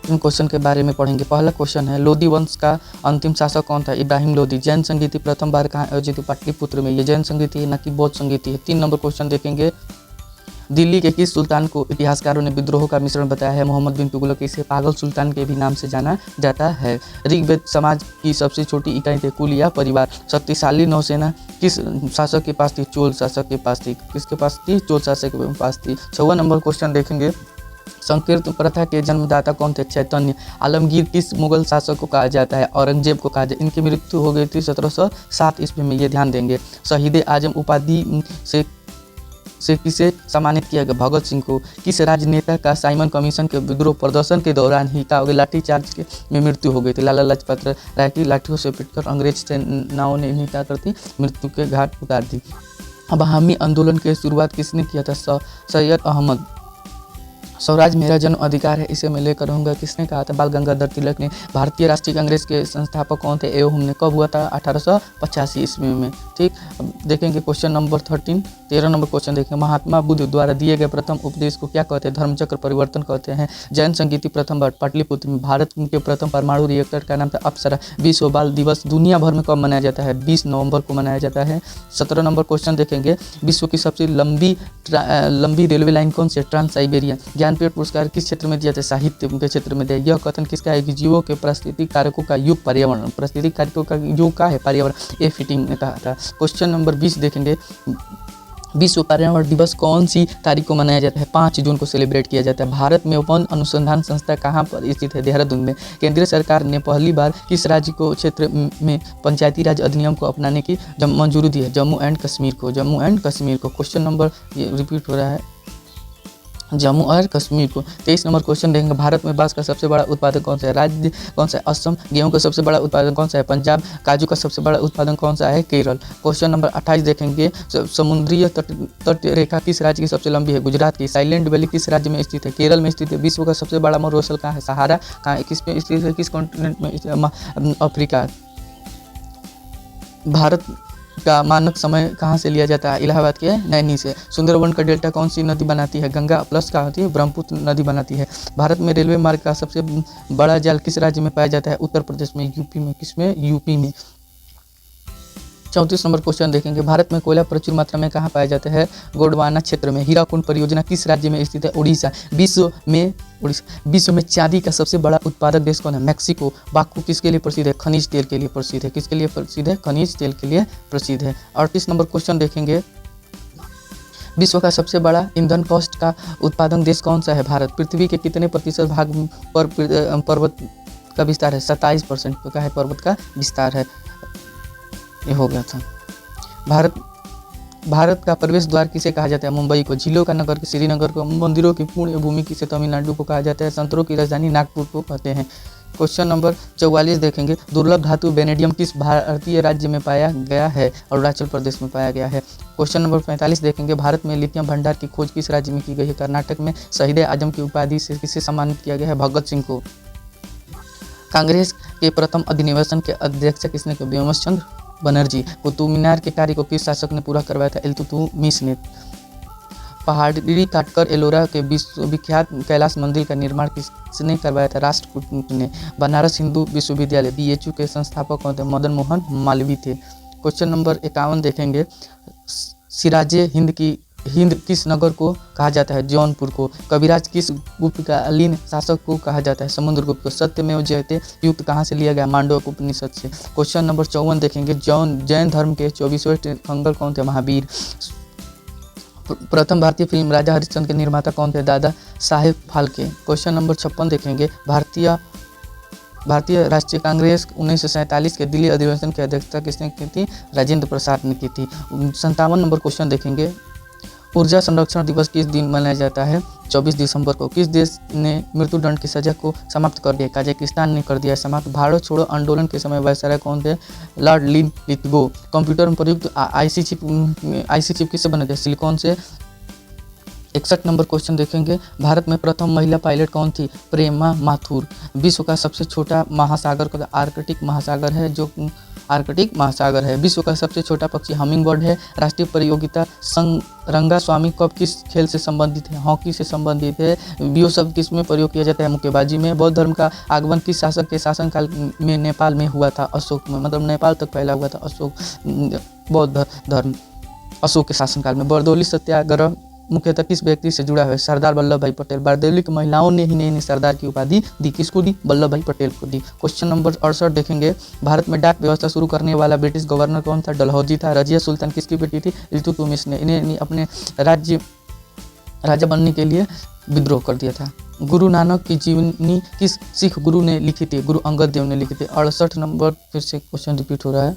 इन question के बारे में पढ़ेंगे। पहला क्वेश्चन है, लोदी वंश का अंतिम शासक कौन था? इब्राहिम लोदी। जैन संगीति प्रथम बार कहाँ आयोजित हुई? पाटलिपुत्र में। ये जैन संगीति है, न कि बौद्ध संगीति है। 3 नंबर क्वेश्चन देखेंगे, दिल्ली के किस सुल्तान को इतिहासकारों ने विद्रोह का मिश्रण बताया है? मोहम्मद बिन तुगलक। इसे पागल सुल्तान के भी नाम से जाना जाता है। ऋग्वेद समाज की सबसे छोटी इकाई थे कुल या परिवार। शक्तिशाली नौसेना किस शासक के पास थी? चोल शासक के पास थी। किसके पास थी? चोल शासक के पास थी। 6वां नंबर क्वेश्चन देखेंगे, संकीर्ण प्रथा के जन्मदाता कौन थे? चैतन्य। आलमगीर किस मुगल शासक को कहा जाता है? औरंगजेब को कहा जाता है। इनकी मृत्यु हो गई थी 1707 ईस्वी में, ये ध्यान देंगे। शहीद आजम उपाधि से किसे सम्मानित किया गया? भगत सिंह को। किस राजनेता का साइमन कमीशन के विद्रोह प्रदर्शन के दौरान ही लाठीचार्ज में मृत्यु हो गई थी? लाला लाजपत राय की लाठियों से पीटकर अंग्रेज सेनाओं ने इन्हें क्या करती? मृत्यु के घाट उतार दी। अवामी आंदोलन की शुरुआत किसने किया था? सैयद अहमद। स्वराज मेरा जन्म अधिकार है, इसे मैं लेकर रहूँगा, किसने कहा था? बाल गंगाधर तिलक ने। भारतीय राष्ट्रीय कांग्रेस के संस्थापक कौन थे? एओ हुम ने। कब हुआ था? 1885 ईस्वी में। ठीक, अब देखेंगे क्वेश्चन नंबर 13 नंबर क्वेश्चन देखेंगे, महात्मा बुद्ध द्वारा दिए गए प्रथम उपदेश को क्या कहते हैं? धर्मचक्र परिवर्तन कहते हैं। जैन संगीति प्रथम बार पाटलिपुत्र में। भारत के प्रथम परमाणु रिएक्टर का नाम था अप्सरा। विश्व बाल दिवस दुनिया भर में कब मनाया जाता है? 20 नवंबर को मनाया जाता है। 17 नंबर क्वेश्चन देखेंगे, विश्व की सबसे लंबी रेलवे लाइन कौन सी है? Trans Siberia. ज्ञानपीठ पुरस्कार किस क्षेत्र में दिया जाता है? साहित्य के क्षेत्र में दिया। यह कथन किसका है कि जीवों के पारिस्थितिक कारकों का युग पर्यावरण, पारिस्थितिक कारकों का युग का है पर्यावरण, ए फिटिंग ने कहा था। क्वेश्चन नंबर 20 देखेंगे, विश्व पर्यावरण दिवस कौन सी तारीख को मनाया जाता है? 5 जून को सेलिब्रेट किया जाता है। भारत में वन अनुसंधान संस्था कहाँ पर स्थित है? देहरादून में। केंद्र सरकार ने पहली बार किस राज्य को क्षेत्र में पंचायती राज अधिनियम को अपनाने की मंजूरी दी है? जम्मू एंड कश्मीर को। जम्मू एंड कश्मीर को। क्वेश्चन नंबर ये रिपीट हो रहा है, जम्मू और कश्मीर को। 23 नंबर क्वेश्चन देखेंगे, भारत में बांस का सबसे बड़ा उत्पादक कौन सा है? राज्य कौन सा है? असम। गेहूं का सबसे बड़ा उत्पादन कौन सा है? पंजाब। काजू का सबसे बड़ा उत्पादन कौन सा है? केरल। क्वेश्चन नंबर 28 देखेंगे, समुद्रीय तट रेखा किस राज्य की सबसे लंबी है? गुजरात की। साइलेंट वैली किस राज्य में स्थित है? केरल में स्थित है। विश्व का सबसे बड़ा मरुस्थल कहाँ है? सहारा कहाँ है? किस में स्थित है? किस कॉन्टिनेंट में? अफ्रीका। भारत का मानक समय कहाँ से लिया जाता है? इलाहाबाद के नैनी से। सुंदरवन का डेल्टा कौन सी नदी बनाती है? गंगा प्लस का होती है, ब्रह्मपुत्र नदी बनाती है। भारत में रेलवे मार्ग का सबसे बड़ा जाल किस राज्य में पाया जाता है? उत्तर प्रदेश में। यूपी में। किसमें? यूपी में। 34 नंबर क्वेश्चन देखेंगे, भारत में कोयला प्रचुर मात्रा में कहाँ पाया जाता है? गोंडवाना क्षेत्र में। हीराकुंड परियोजना किस राज्य में स्थित है? उड़ीसा। विश्व में चांदी का सबसे बड़ा उत्पादक देश कौन है? मैक्सिको। बाकू किसके लिए प्रसिद्ध है? खनिज तेल के लिए प्रसिद्ध है। किसके लिए प्रसिद्ध है? खनिज तेल के लिए प्रसिद्ध है। 38 नंबर क्वेश्चन देखेंगे, विश्व का सबसे बड़ा ईंधन कॉस्ट का उत्पादन देश कौन सा है? भारत। पृथ्वी के कितने प्रतिशत भाग पर पर्वत का विस्तार है? 27% का है पर्वत का विस्तार है। ये हो गया था। भारत का प्रवेश द्वार किसे कहा जाता है? मुंबई को। झीलों का नगर श्रीनगर को। मंदिरों की पुण्य भूमि किसे तमिलनाडु को कहा जाता है? संतरों की राजधानी नागपुर को कहते हैं। क्वेश्चन नंबर 44 देखेंगे, दुर्लभ धातु वेनेडियम किस भारतीय राज्य में पाया गया है? अरुणाचल प्रदेश में पाया गया है। क्वेश्चन नंबर 45 देखेंगे, भारत में लिथियम भंडार की खोज किस राज्य में की गई है? कर्नाटक में। शहीद आजम की उपाधि से किसे सम्मानित किया गया है? भगत सिंह को। कांग्रेस के प्रथम अधिनिवेशन के अध्यक्ष किसने? व्योमकेश चंद्र बनर्जी। कुतुब मीनार के कार्य को किस शासक ने पूरा करवाया था? इल्तुतमिश ने। पहाड़ी काटकर एलोरा के विश्वविख्यात कैलाश मंदिर का निर्माण किसने करवाया था? राष्ट्रकूट ने। बनारस हिंदू विश्वविद्यालय BHU के संस्थापक कौन थे? मदन मोहन मालवीय थे। क्वेश्चन नंबर 51 देखेंगे, सिराजे हिंद किस नगर को कहा जाता है? जौनपुर को। कविराज किस गुप्तकालीन शासक को कहा जाता है? समुद्रगुप्त को। सत्यमेव जयते युक्त कहाँ से लिया गया? मांडव्य उपनिषद से। क्वेश्चन नंबर 54 देखेंगे, जैन धर्म के 24वें तीर्थंकर कौन थे? महावीर। प्रथम भारतीय फिल्म राजा हरिश्चंद्र के निर्माता कौन थे? दादा साहेब फाल्के। क्वेश्चन नंबर 56 देखेंगे, भारतीय राष्ट्रीय कांग्रेस 1947 के दिल्ली अधिवेशन की अध्यक्षता किसने की थी? राजेंद्र प्रसाद ने की थी। 57 नंबर क्वेश्चन देखेंगे, ऊर्जा संरक्षण दिवस किस दिन मनाया जाता है? 24 दिसंबर को। किस देश ने मृत्युदंड की सजा को समाप्त कर दिया? कजाकिस्तान ने कर दिया समाप्त। भारत छोड़ो आंदोलन के समय वायसराय कौन थे? Lord Lithgow. कंप्यूटर में प्रयुक्त आईसी चिप किससे बने थे? सिलिकॉन से। 61 नंबर क्वेश्चन देखेंगे, भारत में प्रथम महिला पायलट कौन थी? प्रेमा माथुर। विश्व का सबसे छोटा महासागर आर्कटिक महासागर है, जो आर्कटिक महासागर है। विश्व का सबसे छोटा पक्षी हमिंग बर्ड है। राष्ट्रीय प्रतियोगिता संग रंगास्वामी कप किस खेल से संबंधित है? हॉकी से संबंधित है। बियो शब्द किस में प्रयोग किया जाता है? मुक्केबाजी में। बौद्ध धर्म का आगमन किस शासक के शासनकाल में नेपाल में हुआ था? अशोक में, मतलब नेपाल तक फैला हुआ था अशोक बौद्ध धर्म अशोक के शासनकाल में। बारदौली सत्याग्रह मुख्यतः किस व्यक्ति से जुड़ा है? सरदार वल्लभ भाई पटेल। बारदौली की महिलाओं ने ही इन्हें सरदार की उपाधि दी। किसको दी? वल्लभ भाई पटेल को दी। क्वेश्चन नंबर 68 देखेंगे। भारत में डाक व्यवस्था शुरू करने वाला ब्रिटिश गवर्नर कौन था? डलहौजी था। रजिया सुल्तान किसकी बेटी थी? इल्तुतमिश ने। इन्हें अपने राजा बनने के लिए विद्रोह कर दिया था। गुरु नानक की जीवनी किस सिख गुरु ने लिखी थी? गुरु अंगद देव ने लिखी थी। 68 नंबर फिर से क्वेश्चन रिपीट हो रहा है।